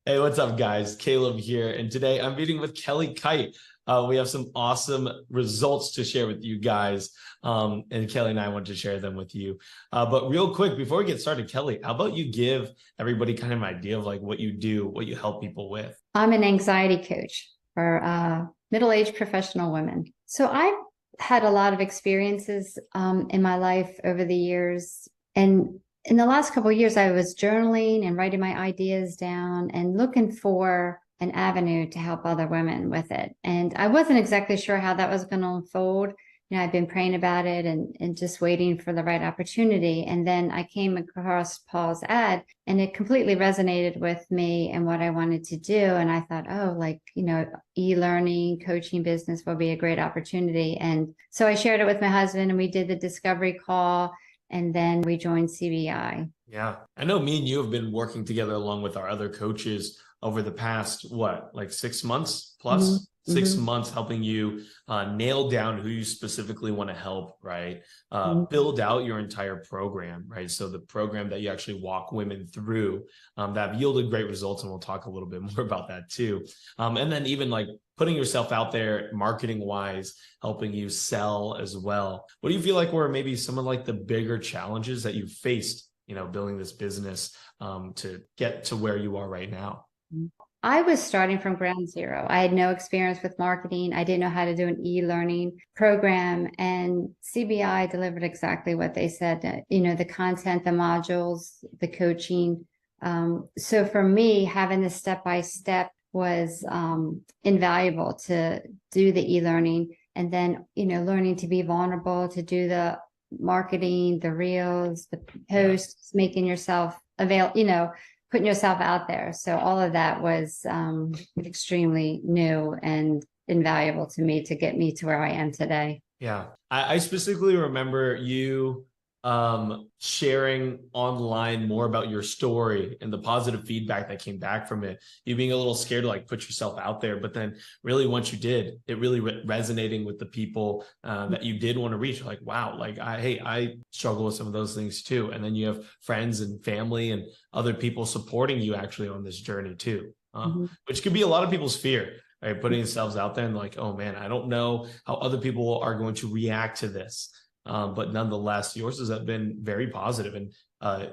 Hey, what's up, guys? Caleb here, and today I'm meeting with Kelly Kite. We have some awesome results to share with you guys, and Kelly and I want to share them with you. But real quick, before we get started, Kelly, how about you give everybody kind of an idea of like what you do, what you help people with? I'm an anxiety coach for middle-aged professional women. So I've had a lot of experiences in my life over the years. And in the last couple of years, I was journaling and writing my ideas down and looking for an avenue to help other women with it. And I wasn't exactly sure how that was going to unfold. I've been praying about it and just waiting for the right opportunity. And then I came across Paul's ad and it completely resonated with me and what I wanted to do. And I thought, oh, e-learning, coaching business will be a great opportunity. And so I shared it with my husband and we did the discovery call and then we joined CBI. Yeah, I know me and you have been working together along with our other coaches over the past, what, like 6 months plus? Mm-hmm. 6 months helping you nail down who you specifically want to help, right? Mm-hmm. Build out your entire program, right? So the program that you actually walk women through that have yielded great results, and we'll talk a little bit more about that too. And then even like putting yourself out there marketing wise, helping you sell as well. What do you feel like were maybe some of like the bigger challenges that you've faced, building this business to get to where you are right now? I was starting from ground zero. I had no experience with marketing. I didn't know how to do an e-learning program. And CBI delivered exactly what they said, the content, the modules, the coaching. So for me, having the step-by-step was invaluable to do the e-learning. And then, learning to be vulnerable, to do the marketing, the reels, the posts, making yourself available, putting yourself out there. So all of that was extremely new and invaluable to me to get me to where I am today. Yeah. I specifically remember you sharing online more about your story and the positive feedback that came back from it. You being a little scared to like put yourself out there, but then really once you did, it really resonating with the people that you did want to reach. Like, wow, like I struggle with some of those things too. And then you have friends and family and other people supporting you actually on this journey too, which could be a lot of people's fear. Right, putting themselves out there and like, oh man, I don't know how other people are going to react to this. But nonetheless, yours has been very positive and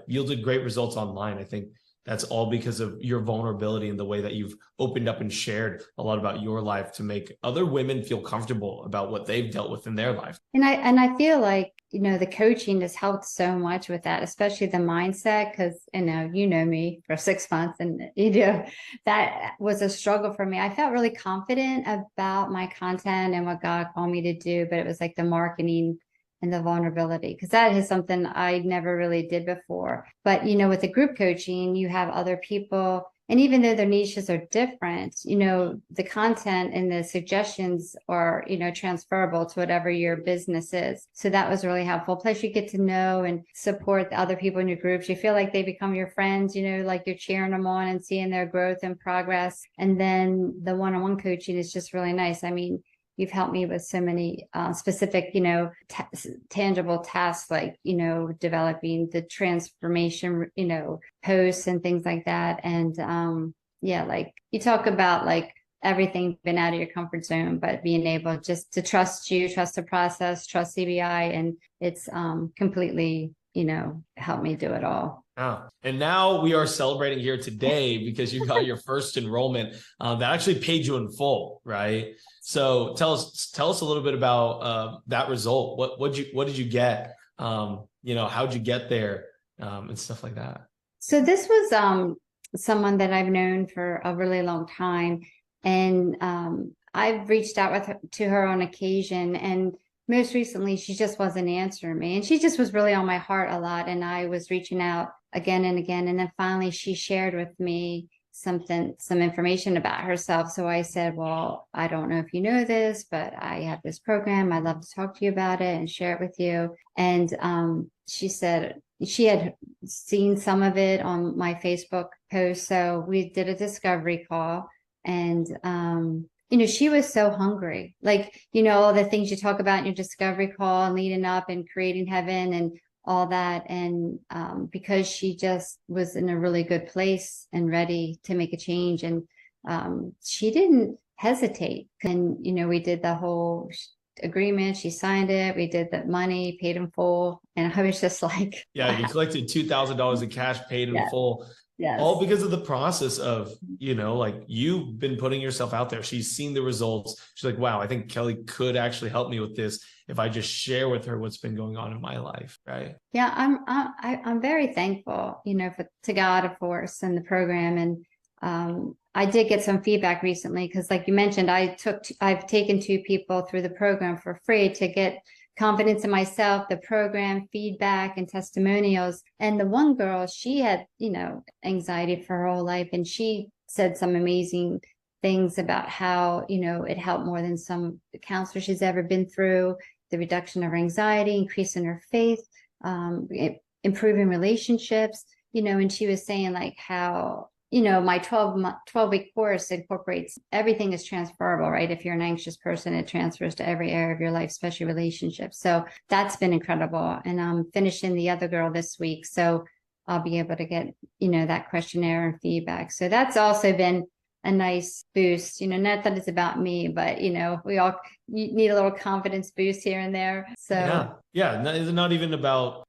yielded great results online. I think that's all because of your vulnerability and the way that you've opened up and shared a lot about your life to make other women feel comfortable about what they've dealt with in their life. And I feel like, the coaching has helped so much with that, especially the mindset, because, you know me for 6 months and, that was a struggle for me. I felt really confident about my content and what God called me to do, but it was like the marketing and the vulnerability, because that is something I never really did before. But, with the group coaching, you have other people, and even though their niches are different, the content and the suggestions are, transferable to whatever your business is. So that was really helpful. Plus you get to know and support the other people in your groups. You feel like they become your friends, like you're cheering them on and seeing their growth and progress. And then the one-on-one coaching is just really nice. I mean, you've helped me with so many specific, tangible tasks like, developing the transformation, posts and things like that. And like you talk about like everything been out of your comfort zone, but being able just to trust you, trust the process, trust CBI. And it's completely, helped me do it all. Oh. And now we are celebrating here today because you got your first enrollment that actually paid you in full, right? So tell us a little bit about that result. What did you get? How'd you get there and stuff like that? So this was someone that I've known for a really long time, and I've reached out to her on occasion, and most recently she just wasn't answering me, and she just was really on my heart a lot, and I was reaching out again and again, and then finally she shared with me some information about herself. So I said, well, I don't know if you know this, but I have this program. I'd love to talk to you about it and share it with you. And she said she had seen some of it on my Facebook post. So we did a discovery call, and she was so hungry. Like, all the things you talk about in your discovery call and leading up and creating heaven and all that. And because she just was in a really good place and ready to make a change. And she didn't hesitate. And, we did the whole agreement. She signed it. We did the money, paid in full. And I was just like, Yeah, wow. you collected $2,000 in cash, paid in Yes. full. Yes. All because of the process of, like you've been putting yourself out there. She's seen the results. She's like, wow, I think Kelly could actually help me with this if I just share with her what's been going on in my life. Right. Yeah, I'm very thankful, to God, of course, and the program. And I did get some feedback recently because, like you mentioned, I've taken 2 people through the program for free to get confidence in myself, the program, feedback, and testimonials. And the one girl, she had, anxiety for her whole life, and she said some amazing things about how, it helped more than some counselor she's ever been through, the reduction of her anxiety, increase in her faith, improving relationships, and she was saying like how, my 12-week course incorporates everything is transferable, right? If you're an anxious person, it transfers to every area of your life, especially relationships. So that's been incredible. And I'm finishing the other girl this week. So I'll be able to get, that questionnaire and feedback. So that's also been a nice boost, not that it's about me, but, we all need a little confidence boost here and there. So yeah. It's not even about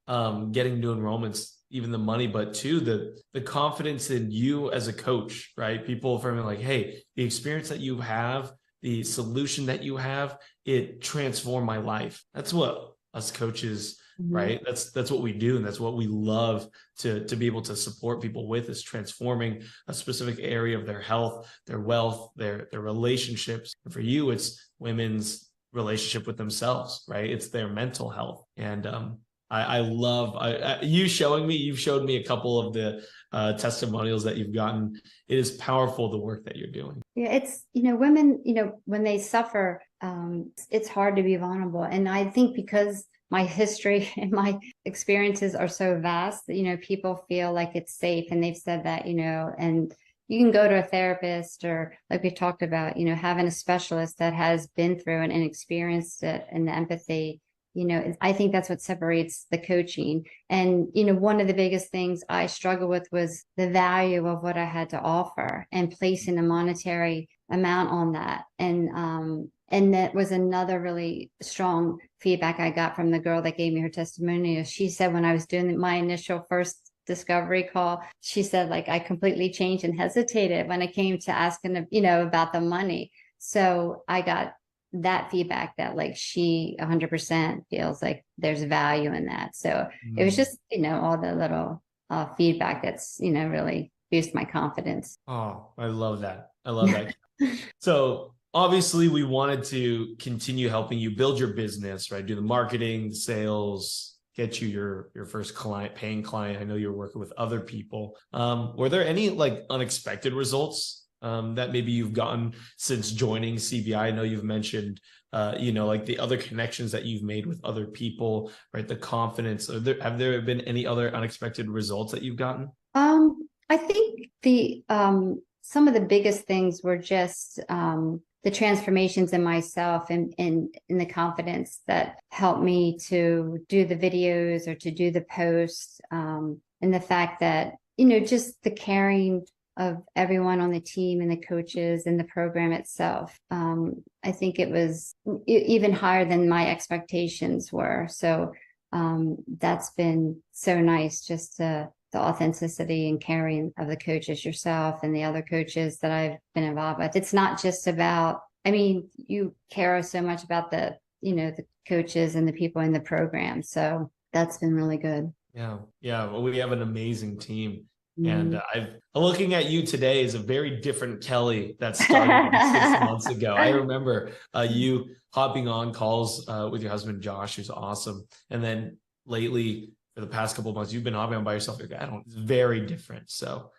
getting new enrollments, even the money, but too the confidence in you as a coach, right? People from like, hey, the experience that you have, the solution that you have, it transformed my life. That's what us coaches, right? That's what we do. And that's what we love to be able to support people with, is transforming a specific area of their health, their wealth, their relationships. And for you, it's women's relationship with themselves, right? It's their mental health. And I love you've showed me a couple of the testimonials that you've gotten. It is powerful, the work that you're doing. Yeah, it's, women, when they suffer, it's hard to be vulnerable. And I think because my history and my experiences are so vast that, people feel like it's safe. And they've said that, and you can go to a therapist, or like we talked about, having a specialist that has been through it and experienced it, and the empathy. I think that's what separates the coaching. And, one of the biggest things I struggled with was the value of what I had to offer and placing a monetary amount on that. And that was another really strong feedback I got from the girl that gave me her testimonial. She said, when I was doing my initial first discovery call, she said, like, I completely changed and hesitated when it came to asking, about the money. So I got that feedback that like she 100% feels like there's value in that. So it was just, all the little feedback that's, really boost my confidence. Oh, I love that. I love that. So obviously we wanted to continue helping you build your business, right? Do the marketing, sales, get you your first paying client. I know you're working with other people. Were there any like unexpected results that maybe you've gotten since joining CBI? I know you've mentioned, like the other connections that you've made with other people, right? The confidence. Have there been any other unexpected results that you've gotten? I think some of the biggest things were just the transformations in myself and in the confidence that helped me to do the videos or to do the posts, and the fact that, just the caring of everyone on the team and the coaches and the program itself. I think it was even higher than my expectations were. So that's been so nice, just the authenticity and caring of the coaches yourself and the other coaches that I've been involved with. It's not just about, you care so much about the coaches and the people in the program. So that's been really good. Yeah. Well, we have an amazing team. And looking at you today is a very different Kelly that started 6 months ago. I remember you hopping on calls with your husband, Josh, who's awesome. And then lately, for the past couple of months, you've been hopping on by yourself. It's very different. So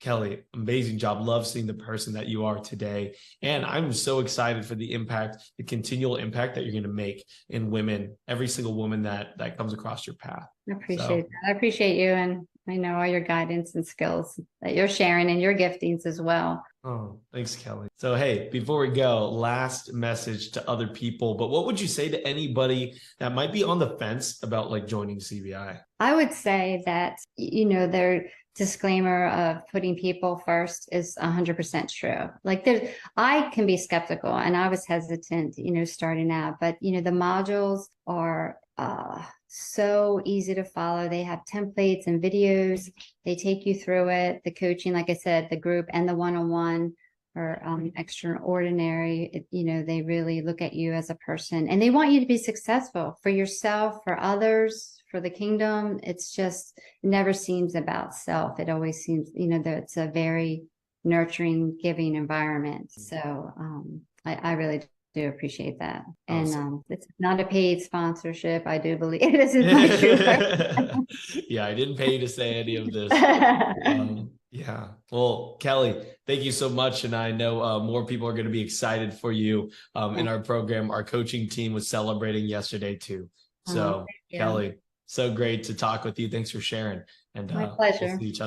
Kelly, amazing job. Love seeing the person that you are today. And I'm so excited for the impact, the continual impact that you're going to make in women, every single woman that comes across your path. I appreciate that. I appreciate you. And I know all your guidance and skills that you're sharing and your giftings as well. Oh, thanks, Kelly. So, hey, before we go, last message to other people, but what would you say to anybody that might be on the fence about like joining CBI? I would say that, their disclaimer of putting people first is 100% true. Like I can be skeptical and I was hesitant, starting out, but, the modules are so easy to follow. They have templates and videos. They take you through it. The coaching, like I said, the group and the one-on-one are extraordinary. They really look at you as a person and they want you to be successful for yourself, for others, for the kingdom. It's just, it never seems about self. It always seems, that it's a very nurturing, giving environment. So I really do appreciate that. And Awesome. it's not a paid sponsorship. I do believe this is my true. Yeah, I didn't pay you to say any of this. Yeah. Well, Kelly, thank you so much. And I know more people are going to be excited for you in our program. Our coaching team was celebrating yesterday too. So, Kelly, so great to talk with you. Thanks for sharing. And My we'll pleasure. see each other.